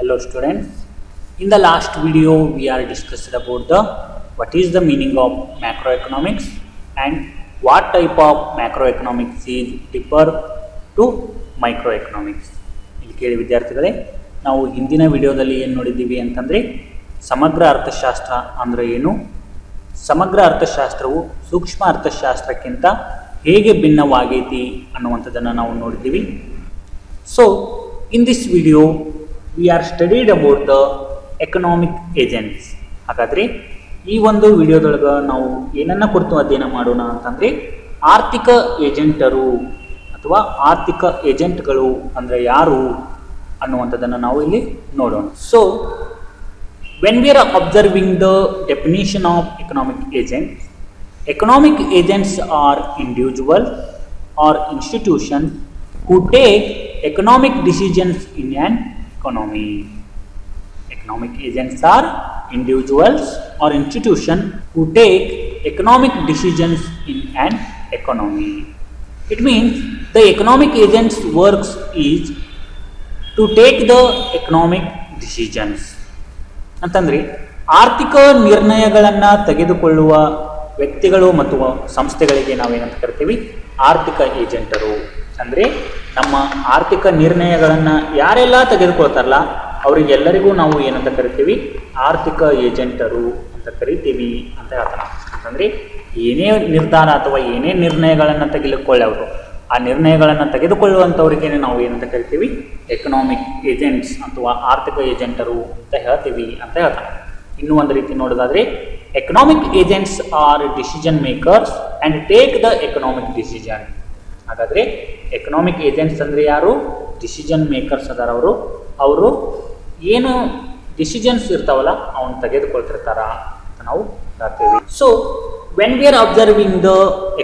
Hello students. In the last video we are discussed about what is the meaning of macroeconomics and what type of macroeconomics is differ to microeconomics. ಇಲ್ಲಿ ಕೇಳಿ ವಿದ್ಯಾರ್ಥಿಗಳೇ, ನಾವು ಹಿಂದಿನ ವಿಡಿಯೋದಲ್ಲಿ ಏನು ನೋಡಿದ್ದೀವಿ ಅಂತಂದರೆ ಸಮಗ್ರ ಅರ್ಥಶಾಸ್ತ್ರ ಅಂದರೆ ಏನು, ಸಮಗ್ರ ಅರ್ಥಶಾಸ್ತ್ರವು ಸೂಕ್ಷ್ಮ ಅರ್ಥಶಾಸ್ತ್ರಕ್ಕಿಂತ ಹೇಗೆ ಭಿನ್ನವಾಗೈತಿ ಅನ್ನುವಂಥದ್ದನ್ನು ನಾವು ನೋಡಿದ್ದೀವಿ. So in this video we are studied about the economic agents. ಹಾಗಾದರೆ ಈ ಒಂದು ವಿಡಿಯೋದೊಳಗೆ ನಾವು ಏನನ್ನ ಕುರಿತು ಅಧ್ಯಯನ ಮಾಡೋಣ ಅಂತಂದರೆ ಆರ್ಥಿಕ ಏಜೆಂಟರು ಅಥವಾ ಆರ್ಥಿಕ ಏಜೆಂಟ್ಗಳು ಅಂದರೆ ಯಾರು ಅನ್ನುವಂಥದ್ದನ್ನು ನಾವು ಇಲ್ಲಿ ನೋಡೋಣ. So when we are observing the definition of economic agents are individuals or institutions who take economic decisions in an economy. Economic agents are individuals or institutions who take economic decisions in an economy. It means the economic agent's works is to take the economic decisions. ಅಂತಂದರೆ ಆರ್ಥಿಕ ನಿರ್ಣಯಗಳನ್ನು ತೆಗೆದುಕೊಳ್ಳುವ ವ್ಯಕ್ತಿಗಳು ಮತ್ತು ಸಂಸ್ಥೆಗಳಿಗೆ ನಾವೇನಂತ ಕರಿತೀವಿ, ಆರ್ಥಿಕ ಏಜೆಂಟರು. ಅಂದರೆ ನಮ್ಮ ಆರ್ಥಿಕ ನಿರ್ಣಯಗಳನ್ನು ಯಾರೆಲ್ಲ ತೆಗೆದುಕೊಳ್ತಾರಲ್ಲ ಅವರಿಗೆಲ್ಲರಿಗೂ ನಾವು ಏನಂತ ಕರಿತೀವಿ, ಆರ್ಥಿಕ ಏಜೆಂಟರು ಅಂತ ಕರಿತೀವಿ ಅಂತ ಹೇಳ್ತಾರೆ. ಅಂತಂದರೆ ಏನೇ ನಿರ್ಧಾರ ಅಥವಾ ಏನೇ ನಿರ್ಣಯಗಳನ್ನು ತೆಗೆದುಕೊಳ್ಳೋರು, ಆ ನಿರ್ಣಯಗಳನ್ನು ತೆಗೆದುಕೊಳ್ಳುವಂಥವ್ರಿಗೆ ನಾವು ಏನಂತ ಕರಿತೀವಿ, ಎಕನಾಮಿಕ್ ಏಜೆಂಟ್ಸ್ ಅಥವಾ ಆರ್ಥಿಕ ಏಜೆಂಟರು ಅಂತ ಹೇಳ್ತೀವಿ ಅಂತ ಹೇಳ್ತಾರೆ. ಇನ್ನೂ ಒಂದು ರೀತಿ ನೋಡೋದಾದರೆ economic agents are decision makers and take the economic decision. ಹಾಗಾದರೆ ಎಕನಾಮಿಕ್ ಏಜೆಂಟ್ಸ್ ಅಂದರೆ ಯಾರು? ಡಿಸಿಷನ್ ಮೇಕರ್ಸ್ ಅದಾರ ಅವರು ಏನು ಡಿಸಿಷನ್ಸ್ ಇರ್ತಾವಲ್ಲ ಅವನ್ನ ತೆಗೆದುಕೊಳ್ತಿರ್ತಾರ ಅಂತ ನಾವು ಹೇಳ್ತೀವಿ. So when we are observing the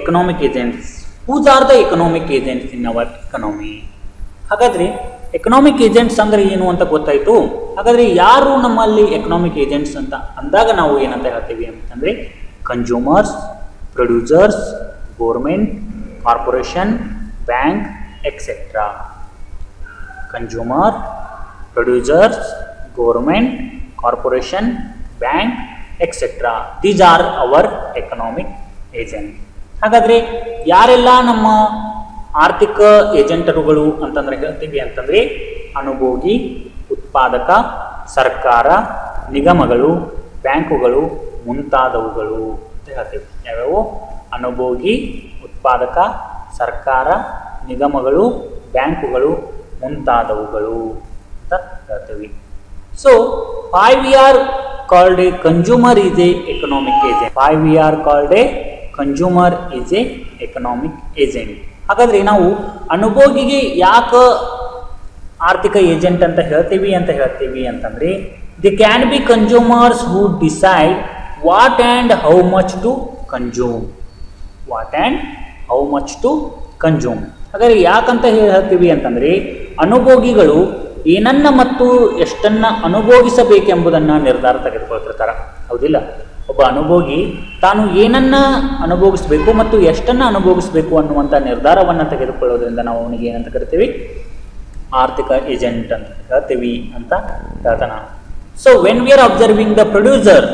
economic agents, whose are the economic agents in our economy? ಹಾಗಾದರೆ ಎಕನಾಮಿಕ್ ಏಜೆಂಟ್ಸ್ ಅಂದರೆ ಏನು ಅಂತ ಗೊತ್ತಾಯಿತು. ಹಾಗಾದರೆ ಯಾರು ನಮ್ಮಲ್ಲಿ ಎಕನಾಮಿಕ್ ಏಜೆಂಟ್ಸ್ ಅಂತ ಅಂದಾಗ ನಾವು ಏನಂತ ಹೇಳ್ತೀವಿ ಅಂತಂದರೆ consumers, producers, government, corporation, bank, etcetera. Consumer, producers, government, corporation, bank, etcetera. These are our economic agent. ಹಾಗಾದರೆ ಯಾರೆಲ್ಲ ನಮ್ಮ ಆರ್ಥಿಕ ಏಜೆಂಟರುಗಳು ಅಂತಂದ್ರೆ ಹೇಳ್ತೀವಿ ಅಂತಂದರೆ ಅನುಭೋಗಿ, ಉತ್ಪಾದಕ, ಸರ್ಕಾರ, ನಿಗಮಗಳು, ಬ್ಯಾಂಕುಗಳು ಮುಂತಾದವುಗಳು ಅಂತ ಹೇಳ್ತೀವಿ. ಯಾವ್ಯಾವು? ಅನುಭೋಗಿ, ಉತ್ಪಾದಕ, ಸರ್ಕಾರ, ನಿಗಮಗಳು, ಬ್ಯಾಂಕುಗಳು ಮುಂತಾದವುಗಳು ಅಂತ ಹೇಳ್ತೀವಿ. So 5 are called a consumer is a economic agent. 5 are called a consumer is a economic agent. ಹಾಗಾದರೆ ನಾವು ಅನುಭೋಗಿಗೆ ಯಾಕೆ ಆರ್ಥಿಕ ಏಜೆಂಟ್ ಅಂತ ಹೇಳ್ತೀವಿ ಅಂತಂದರೆ they can be consumers who decide what and how much to consume. ಹಾಗಾದರೆ ಯಾಕಂತ ಹೇಳ್ತೀವಿ ಅಂತಂದರೆ ಅನುಭೋಗಿಗಳು ಏನನ್ನ ಮತ್ತು ಎಷ್ಟನ್ನ ಅನುಭೋಗಿಸಬೇಕೆಂಬುದನ್ನು ನಿರ್ಧಾರ ತೆಗೆದುಕೊಳ್ತಿರ್ತಾರೆ. ಹೌದಿಲ್ಲ? ಒಬ್ಬ ಅನುಭೋಗಿ ತಾನು ಏನನ್ನ ಅನುಭೋಗಿಸಬೇಕು ಮತ್ತು ಎಷ್ಟನ್ನು ಅನುಭೋಗಿಸಬೇಕು ಅನ್ನುವಂಥ ನಿರ್ಧಾರವನ್ನು ತೆಗೆದುಕೊಳ್ಳೋದ್ರಿಂದ ನಾವು ಅವನಿಗೆ ಏನಂತ ಕರಿತೀವಿ, ಆರ್ಥಿಕ ಏಜೆಂಟ್ ಅಂತ ಹೇಳ್ತೀವಿ ಅಂತ ಹೇಳ್ತಾನೆ. So when we are observing the producer,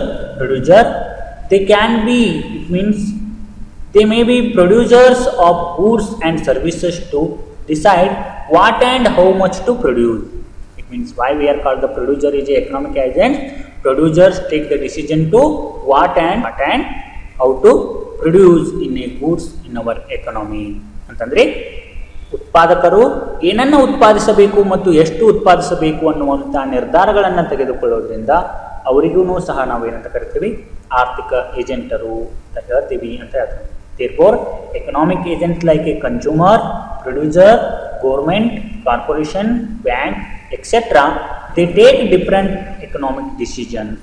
they can be, it means they may be producers of goods and services to decide what and how much to produce. It means why we are called the producer is a economic agent. Producers take the decision to what and how to produce in a goods in our economy. ಅಂತಂದರೆ ಉತ್ಪಾದಕರು ಏನನ್ನು ಉತ್ಪಾದಿಸಬೇಕು ಮತ್ತು ಎಷ್ಟು ಉತ್ಪಾದಿಸಬೇಕು ಅನ್ನುವಂಥ ನಿರ್ಧಾರಗಳನ್ನು ತೆಗೆದುಕೊಳ್ಳೋದ್ರಿಂದ ಅವರಿಗೂ ಸಹ ನಾವೇನಂತ ಕರಿತೀವಿ, ಆರ್ಥಿಕ ಏಜೆಂಟರು ಅಂತ ಹೇಳ್ತೀವಿ ಅಂತ ಹೇಳ್ತೀವಿ. Therefore, economic agents like a consumer, producer, government, corporation, bank, etc. they take different economic decisions.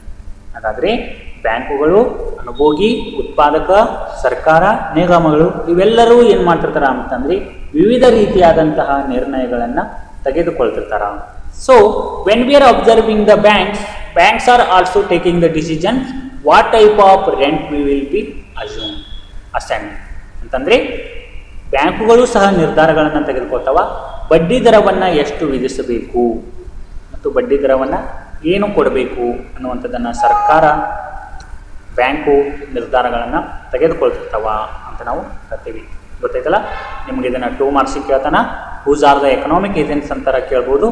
ಹಾಗಾದರೆ ಬ್ಯಾಂಕುಗಳು, ಅನುಭೋಗಿ, ಉತ್ಪಾದಕ, ಸರ್ಕಾರ, ನಿಗಮಗಳು ಇವೆಲ್ಲರೂ ಏನು ಮಾಡ್ತಿರ್ತಾರ ಅಂತಂದರೆ ವಿವಿಧ ರೀತಿಯಾದಂತಹ ನಿರ್ಣಯಗಳನ್ನು ತೆಗೆದುಕೊಳ್ತಿರ್ತಾರ. So when we are observing the banks are also taking the decisions what type of rent we will be ascend. ಅಂತಂದರೆ ಬ್ಯಾಂಕುಗಳು ಸಹ ನಿರ್ಧಾರಗಳನ್ನು ತೆಗೆದುಕೊಳ್ತಾವ, ಬಡ್ಡಿ ದರವನ್ನು ಎಷ್ಟು ವಿಧಿಸಬೇಕು ಮತ್ತು ಬಡ್ಡಿ ದರವನ್ನು ಏನು ಕೊಡಬೇಕು ಅನ್ನುವಂಥದ್ದನ್ನು ಸರ್ಕಾರ ಬ್ಯಾಂಕು ನಿರ್ಧಾರಗಳನ್ನು ತೆಗೆದುಕೊಳ್ತಿರ್ತಾವ ಅಂತ ನಾವು ಹೇಳ್ತೀವಿ. ಗೊತ್ತಾಯ್ತಲ್ಲ ನಿಮಗೆ. ಇದನ್ನು 2 ಮಾರ್ಕ್ಸಿಗೆ ಕೇಳ್ತಾನ. Whose are the economic agents ಅಂತಾರ ಕೇಳ್ಬೋದು.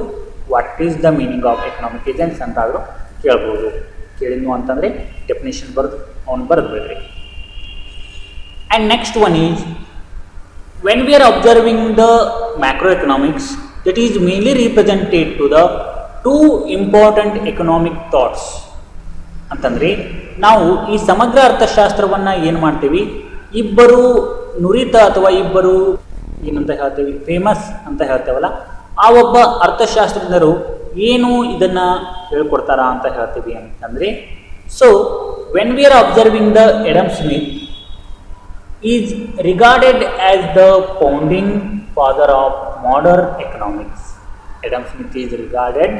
What is the meaning of economic agents ಅಂತಾದರೂ ಕೇಳ್ಬೋದು. ಕೇಳಿದ್ನು ಅಂತಂದರೆ ಡೆಫಿನೇಷನ್ ಅವ್ನು ಬರೆದು ಬಿಡ್ರಿ. And next one is when we are observing the macroeconomics that is mainly represented to the 2 important economic thoughts ಅಂತಂದರೆ ನಾವು ಈ ಸಮಗ್ರ ಅರ್ಥಶಾಸ್ತ್ರವನ್ನು ಏನು ಮಾಡ್ತೀವಿ, ಇಬ್ಬರು ನುರಿತ ಅಥವಾ ಇಬ್ಬರು ಏನಂತ ಹೇಳ್ತೀವಿ ಫೇಮಸ್ ಅಂತ ಹೇಳ್ತೇವಲ್ಲ, ಆ ಒಬ್ಬ ಅರ್ಥಶಾಸ್ತ್ರಜ್ಞರು ಏನು ಇದನ್ನು ಹೇಳ್ಕೊಡ್ತಾರ ಅಂತ ಹೇಳ್ತೀವಿ ಅಂತಂದರೆ, so when we are observing the Adam Smith is regarded as the founding father of modern economics. Adam Smith is regarded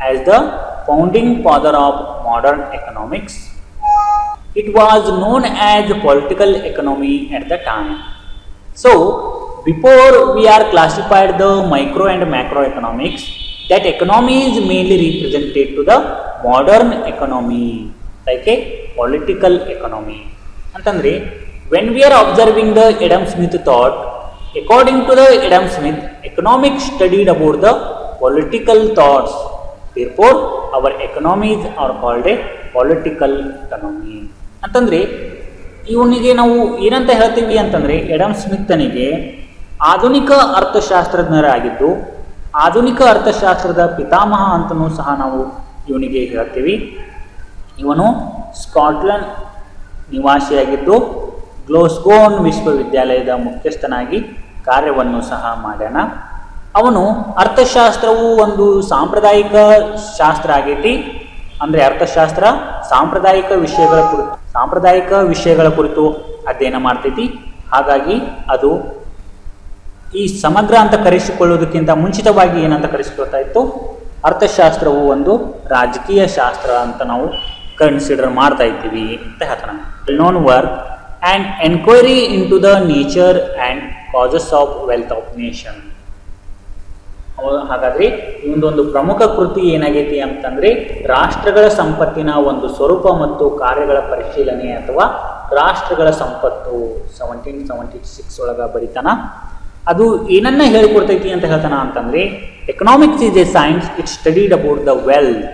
as the founding father of modern economics. It was known as political economy at the time. So, before we are classified the micro and macroeconomics, that economy is mainly represented to the modern economy, like a political economy. Antandre, when we are observing the Adam Smith thought, according to the Adam Smith, economics studied about the political thoughts. Therefore, our economies are called a political economy. ಅಂತಂದರೆ ಇವನಿಗೆ ನಾವು ಏನಂತ ಹೇಳ್ತೀವಿ ಅಂತಂದರೆ, ಎಡಮ್ ಸ್ಮಿತ್ತನಿಗೆ ಆಧುನಿಕ ಅರ್ಥಶಾಸ್ತ್ರಜ್ಞರಾಗಿದ್ದು ಆಧುನಿಕ ಅರ್ಥಶಾಸ್ತ್ರದ ಪಿತಾಮಹ ಅಂತಲೂ ಸಹ ನಾವು ಇವನಿಗೆ ಹೇಳ್ತೀವಿ. ಇವನು ಸ್ಕಾಟ್ಲೆಂಡ್ ನಿವಾಸಿಯಾಗಿದ್ದು ಗ್ಲಾಸ್ಗೋ ವಿಶ್ವವಿದ್ಯಾಲಯದ ಮುಖ್ಯಸ್ಥನಾಗಿ ಕಾರ್ಯವನ್ನು ಸಹ ಮಾಡ್ಯಾನ. ಅವನು ಅರ್ಥಶಾಸ್ತ್ರವು ಒಂದು ಸಾಂಪ್ರದಾಯಿಕ ಶಾಸ್ತ್ರ ಆಗೈತಿ. ಅಂದರೆ ಅರ್ಥಶಾಸ್ತ್ರ ಸಾಂಪ್ರದಾಯಿಕ ವಿಷಯಗಳ ಕುರಿತು ಅಧ್ಯಯನ ಮಾಡ್ತೈತಿ. ಹಾಗಾಗಿ ಅದು ಈ ಸಮಗ್ರ ಅಂತ ಕರೆಸಿಕೊಳ್ಳೋದಕ್ಕಿಂತ ಮುಂಚಿತವಾಗಿ ಏನಂತ ಕರೆಸಿಕೊಳ್ತಾ ಇತ್ತು, ಅರ್ಥಶಾಸ್ತ್ರವು ಒಂದು ರಾಜಕೀಯ ಶಾಸ್ತ್ರ ಅಂತ ನಾವು ಕನ್ಸಿಡರ್ ಮಾಡ್ತಾ ಇದ್ದೀವಿ ಅಂತ ಹೇಳ್ತಾನೆ. Well known work and enquiry into the nature and causes of wealth of nation. ಹಾಗಾದರೆ ಇವೊಂದೊಂದು ಪ್ರಮುಖ ಕೃತಿ ಏನಾಗೈತಿ ಅಂತಂದರೆ, ರಾಷ್ಟ್ರಗಳ ಸಂಪತ್ತಿನ ಒಂದು ಸ್ವರೂಪ ಮತ್ತು ಕಾರ್ಯಗಳ ಪರಿಶೀಲನೆ ಅಥವಾ ರಾಷ್ಟ್ರಗಳ ಸಂಪತ್ತು 1776 ಒಳಗೆ ಬರಿತಾನ. ಅದು ಏನನ್ನ ಹೇಳಿಕೊಡ್ತೈತಿ ಅಂತ ಹೇಳ್ತಾನ ಅಂತಂದರೆ, economics is A science it studied about the wealth.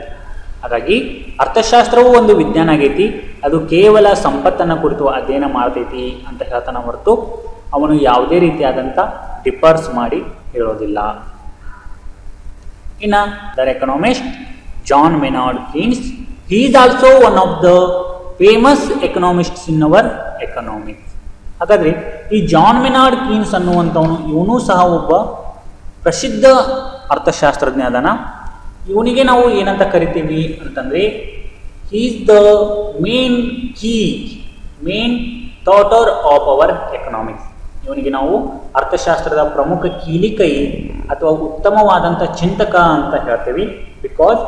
ಹಾಗಾಗಿ ಅರ್ಥಶಾಸ್ತ್ರವು ಒಂದು ವಿಜ್ಞಾನ ಆಗೈತಿ, ಅದು ಕೇವಲ ಸಂಪತ್ತನ್ನು ಕುರಿತು ಅಧ್ಯಯನ ಮಾಡ್ತೈತಿ ಅಂತ ಹೇಳ್ತಾನ ಹೊರತು ಅವನು ಯಾವುದೇ ರೀತಿಯಾದಂಥ ಡಿಫರ್ಸ್ ಮಾಡಿ ಹೇಳೋದಿಲ್ಲ. ಇನ್ನು other economist John Maynard Keynes, he is also one of the famous economists in our economics. ಹಾಗಾದರೆ ಈ ಜಾನ್ ಮೆನಾರ್ಡ್ ಕೀನ್ಸ್ ಅನ್ನುವಂಥವನು ಇವನು ಸಹ ಒಬ್ಬ ಪ್ರಸಿದ್ಧ ಅರ್ಥಶಾಸ್ತ್ರಜ್ಞ ಅದಾನ. ಇವನಿಗೆ ನಾವು ಏನಂತ ಕರಿತೀವಿ ಅಂತಂದರೆ, he is the main thoughter of our economics. ಇವನಿಗೆ ನಾವು ಅರ್ಥಶಾಸ್ತ್ರದ ಪ್ರಮುಖ ಕೀಲಿಕೈ ಅಥವಾ ಉತ್ತಮವಾದಂಥ ಚಿಂತಕ ಅಂತ ಹೇಳ್ತೀವಿ. ಬಿಕಾಸ್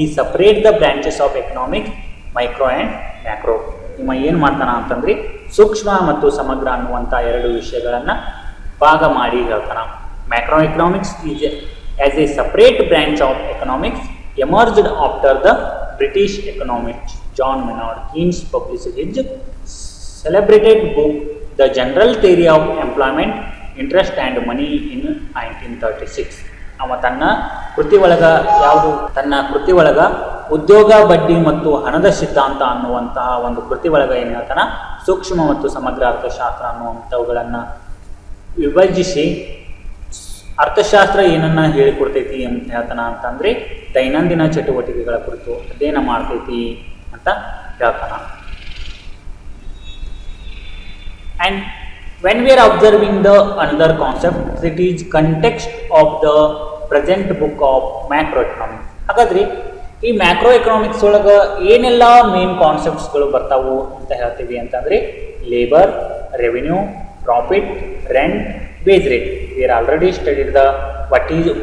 ಈ separate the branches of economics micro and macro. ನಿಮ್ಮ ಏನು ಮಾಡ್ತಾನ ಅಂತಂದರೆ, ಸೂಕ್ಷ್ಮ ಮತ್ತು ಸಮಗ್ರ ಅನ್ನುವಂಥ 2 ವಿಷಯಗಳನ್ನು ಭಾಗ ಮಾಡಿ ಹೇಳ್ತಾನ. Macro economics is as a separate branch of economics emerged after the British economist John Maynard Keynes published his celebrated book The General Theory of Employment, Interest and Money in 1936. ಅವ ತನ್ನ ಕೃತಿ ಒಳಗ ಉದ್ಯೋಗ, ಬಡ್ಡಿ ಮತ್ತು ಹಣದ ಸಿದ್ಧಾಂತ ಅನ್ನುವಂತಹ ಒಂದು ಕೃತಿ ಒಳಗ ಏನು ಹೇಳ್ತಾನ, ಸೂಕ್ಷ್ಮ ಮತ್ತು ಸಮಗ್ರ ಅರ್ಥಶಾಸ್ತ್ರ ಅನ್ನುವಂಥವುಗಳನ್ನು ವಿಭಜಿಸಿ ಅರ್ಥಶಾಸ್ತ್ರ ಏನನ್ನ ಹೇಳಿಕೊಡ್ತೈತಿ ಅಂತ ಹೇಳ್ತಾನ ಅಂತಂದರೆ, ದೈನಂದಿನ ಚಟುವಟಿಕೆಗಳ ಕುರಿತು ಅಧ್ಯಯನ ಮಾಡ್ತೈತಿ ಅಂತ ಹೇಳ್ತಾನ. And when we are observing the another concept, it is context of the present book of macroeconomics. ಹಾಗಾದರೆ ಈ ಮ್ಯಾಕ್ರೋ ಎಕನಾಮಿಕ್ಸ್ ಒಳಗೆ ಏನೆಲ್ಲ ಮೇನ್ ಕಾನ್ಸೆಪ್ಟ್ಸ್ಗಳು ಬರ್ತಾವು ಅಂತ ಹೇಳ್ತೀವಿ ಅಂತಂದರೆ, labour, revenue, profit, rent, wage rate. We are already studied the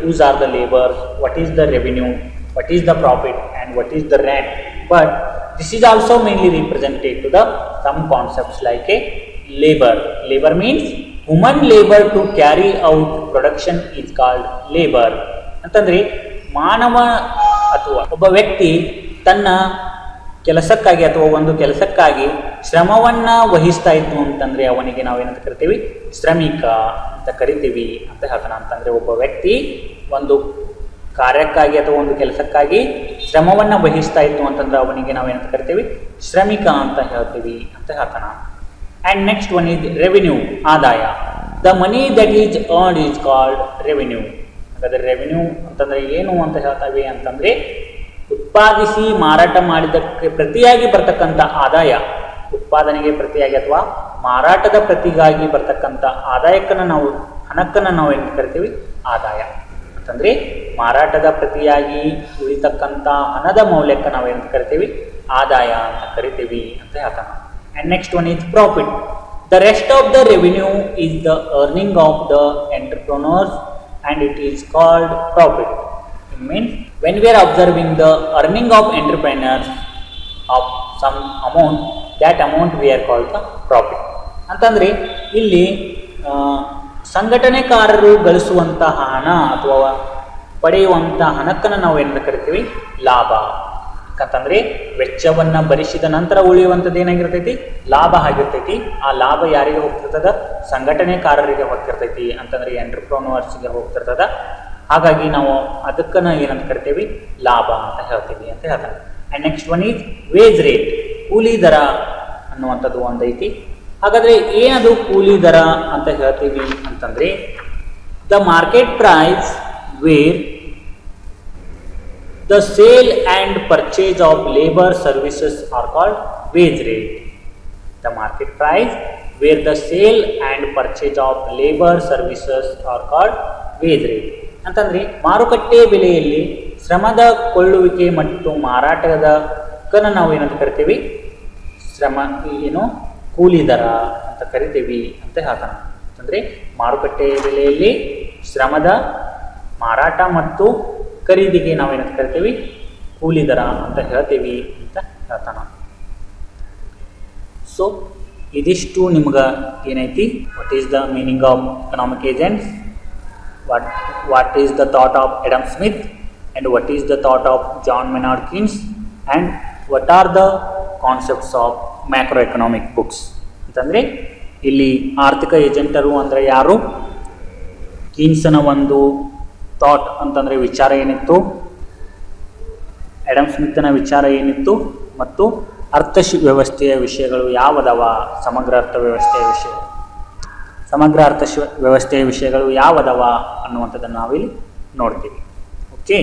whose are the labor, what is the revenue, what is the profit and what is the rent. But this is also mainly represented to the some concepts like a labor. Labor means human labor to carry out production is called labor. ಅಂತಂದರೆ ಅಥವಾ ಒಬ್ಬ ವ್ಯಕ್ತಿ ತನ್ನ ಕೆಲಸಕ್ಕಾಗಿ ಅಥವಾ ಒಂದು ಕೆಲಸಕ್ಕಾಗಿ ಶ್ರಮವನ್ನು ವಹಿಸ್ತಾ ಇತ್ತು ಅಂತಂದರೆ ಅವನಿಗೆ ನಾವೇನಂತ ಕರಿತೀವಿ, ಶ್ರಮಿಕ ಅಂತ ಕರಿತೀವಿ ಅಂತ ಹೇಳ್ತಾನೆ. ಅಂತಂದರೆ ಒಬ್ಬ ವ್ಯಕ್ತಿ ಒಂದು ಕಾರ್ಯಕ್ಕಾಗಿ ಅಥವಾ ಒಂದು ಕೆಲಸಕ್ಕಾಗಿ ಶ್ರಮವನ್ನು ವಹಿಸ್ತಾ ಇತ್ತು ಅಂತಂದ್ರೆ ಅವನಿಗೆ ನಾವೇನಂತ ಕರಿತೀವಿ, ಶ್ರಮಿಕ ಅಂತ ಹೇಳ್ತೀವಿ ಅಂತ ಹೇಳ್ತಾನೆ. And next one is revenue, ಆದಾಯ. The money that is earned is called revenue. ಹಾಗಾದರೆ ರೆವಿನ್ಯೂ ಅಂತಂದರೆ ಏನು ಅಂತ ಹೇಳ್ತಾವೆ ಅಂತಂದರೆ ಉತ್ಪಾದಿಸಿ ಮಾರಾಟ ಮಾಡಿದ್ದಕ್ಕೆ ಪ್ರತಿಯಾಗಿ ಬರ್ತಕ್ಕಂಥ ಆದಾಯ, ಉತ್ಪಾದನೆಗೆ ಪ್ರತಿಯಾಗಿ ಅಥವಾ ಮಾರಾಟದ ಪ್ರತಿಗಾಗಿ ಬರ್ತಕ್ಕಂಥ ಆದಾಯಕ್ಕನ್ನು ನಾವು ಹಣಕ್ಕನ್ನು ನಾವು ಏನು ಕರಿತೀವಿ, ಆದಾಯ ಅಂತಂದರೆ ಮಾರಾಟದ ಪ್ರತಿಯಾಗಿ ಉಳಿತಕ್ಕಂಥ ಹಣದ ಮೌಲ್ಯಕ್ಕೆ ನಾವೇನು ಕರಿತೀವಿ, ಆದಾಯ ಅಂತ ಕರಿತೀವಿ ಅಂತ ಹೇಳ್ತಾನೆ. And next one is profit. The rest of the revenue is the earning of the entrepreneurs and it is called profit. It means when we are observing the earning of entrepreneurs of some amount, that amount we are called the profit. ಅಂತಂದರೆ ಇಲ್ಲಿ ಸಂಘಟನೆಕಾರರು ಗಳಿಸುವಂತಹ ಹಣ ಅಥವಾ ಪಡೆಯುವಂಥ ಹಣಕ್ಕನ್ನು ನಾವು ಏನಂತ ಕರಿತೀವಿ, ಲಾಭ. ಯಾಕಂತಂದರೆ ವೆಚ್ಚವನ್ನು ಭರಿಸಿದ ನಂತರ ಉಳಿಯುವಂಥದ್ದು ಏನಾಗಿರ್ತೈತಿ, ಲಾಭ ಆಗಿರ್ತೈತಿ. ಆ ಲಾಭ ಯಾರಿಗೆ ಹೋಗ್ತಿರ್ತದ, ಸಂಘಟನೆಕಾರರಿಗೆ ಹೋಗ್ತಿರ್ತೈತಿ. ಅಂತಂದರೆ ಎಂಟರ್ಪ್ರನರ್ಸ್ಗೆ ಹೋಗ್ತಿರ್ತದ. ಹಾಗಾಗಿ ನಾವು ಅದಕ್ಕನ್ನು ಏನಂತ ಕರಿತೀವಿ, ಲಾಭ ಅಂತ ಹೇಳ್ತೀವಿ ಅಂತ ಹೇಳ್ತಾರೆ. And next one is wage rate, ಕೂಲಿ ದರ ಅನ್ನುವಂಥದ್ದು ಒಂದೈತಿ. ಹಾಗಾದರೆ ಏನದು ಕೂಲಿ ದರ ಅಂತ ಹೇಳ್ತೀವಿ ಅಂತಂದರೆ the market price where the sale and purchase of labour services are called wage rate. The market price where the sale and purchase of labour services are called wage rate. ಅಂತಂದರೆ ಮಾರುಕಟ್ಟೆ ಬೆಲೆಯಲ್ಲಿ ಶ್ರಮದ ಕೊಳ್ಳುವಿಕೆ ಮತ್ತು ಮಾರಾಟದಕ್ಕನ್ನು ನಾವು ಏನಂತ ಕರಿತೀವಿ, ಶ್ರಮ ಏನು ಕೂಲಿ ದರ ಅಂತ ಕರಿತೀವಿ ಅಂತ ಹೇಳ್ತಾನೆ. ಅಂದರೆ ಮಾರುಕಟ್ಟೆ ಬೆಲೆಯಲ್ಲಿ ಶ್ರಮದ ಮಾರಾಟ ಮತ್ತು ಖರೀದಿಗೆ ನಾವೇನಂತ ಕರಿತೀವಿ, ಕೂಲಿ ದರ ಅಂತ ಹೇಳ್ತೀವಿ ಅಂತ ಹೇಳ್ತಾನೆ. ಸೊ ಇದಿಷ್ಟು ನಿಮ್ಗೆ ಏನೈತಿ, what is the meaning of economic agents, what is the thought of Adam Smith and what is the thought of John Maynard Keynes and what are the concepts of macroeconomic books. ಅಂತಂದರೆ ಇಲ್ಲಿ ಆರ್ಥಿಕ ಏಜೆಂಟರು ಅಂದರೆ ಯಾರು, ಕೀನ್ಸನ ಒಂದು thought ಅಂತಂದರೆ ವಿಚಾರ ಏನಿತ್ತು, ಎಡಮ್ ಸ್ಮಿತ್ನ ವಿಚಾರ ಏನಿತ್ತು, ಮತ್ತು ವ್ಯವಸ್ಥೆಯ ವಿಷಯಗಳು ಯಾವದವ, ಸಮಗ್ರ ವ್ಯವಸ್ಥೆಯ ವಿಷಯಗಳು ಯಾವದವ ಅನ್ನುವಂಥದ್ದನ್ನು ನಾವಿಲ್ಲಿ ನೋಡ್ತೀವಿ. ಓಕೆ.